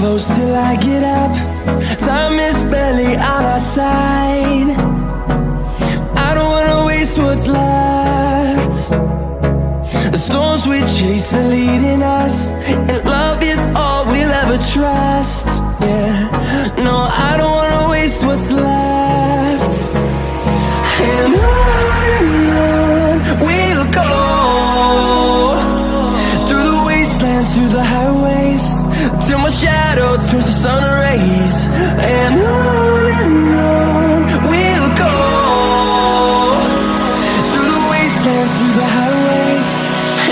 close till I get up. Time is barely on our side. I don't wanna waste what's left. The storms we chase are leading us, and love is all we'll ever trust. Yeah, no, I don't wanna waste what's left. And on we'll go, through the wastelands, through the highways, till my shadow turns to sun rays. And on we'll go, through the wastelands, through the highways,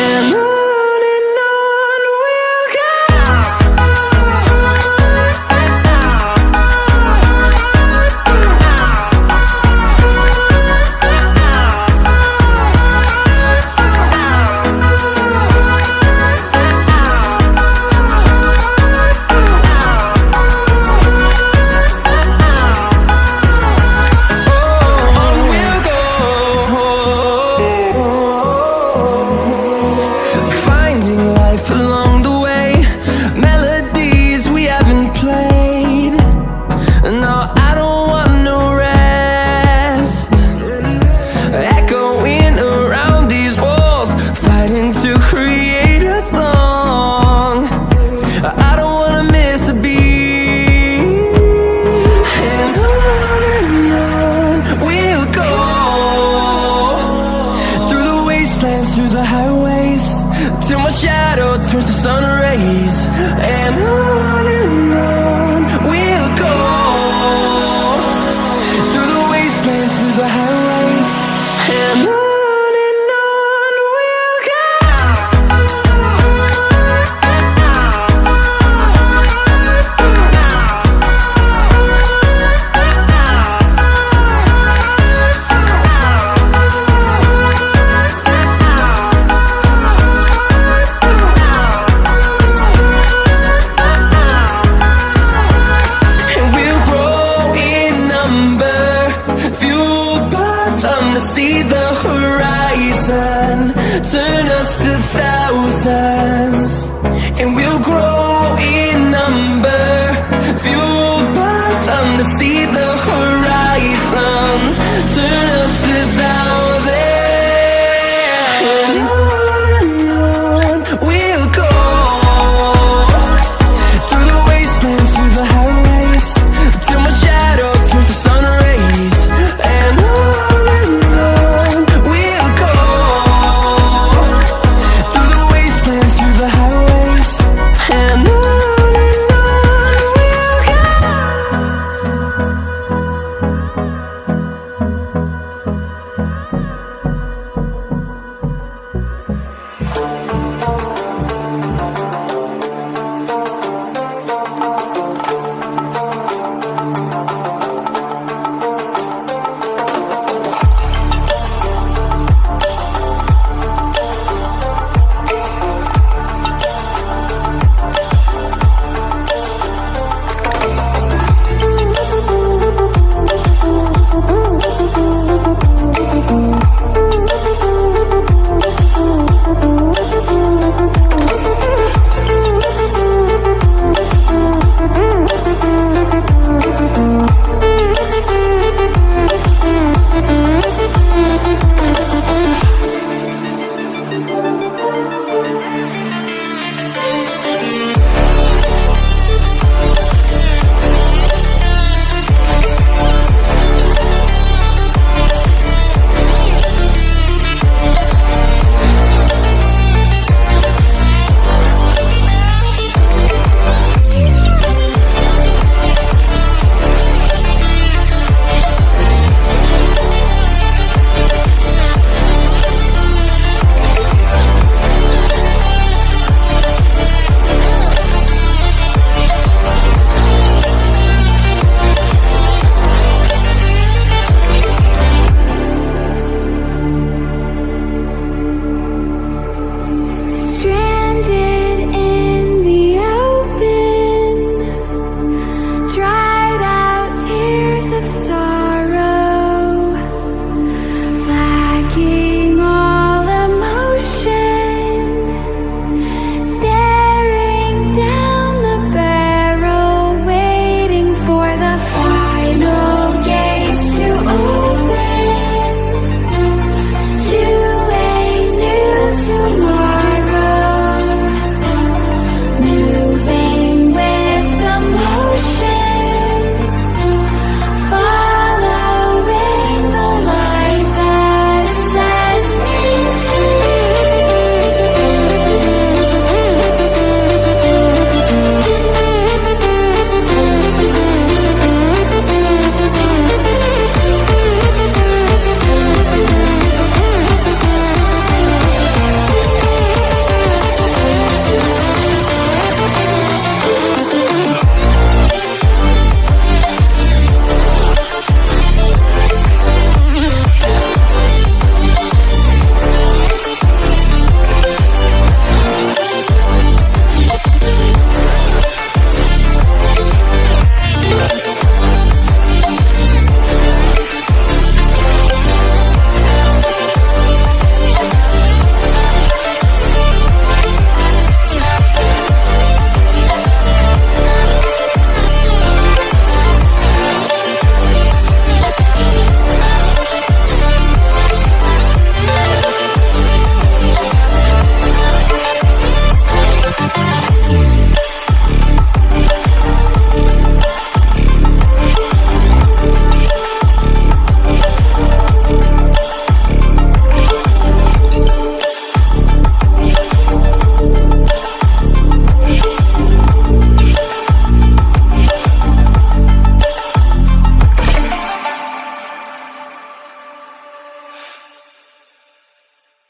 and on we'll go. Through the highways, till my shadow turns to sun rays. And on we'll go, through the wastelands, through the highways, and on we'll go. See the horizon, turn us to thousands, and we'll grow in number, fueled by them to see the horizon.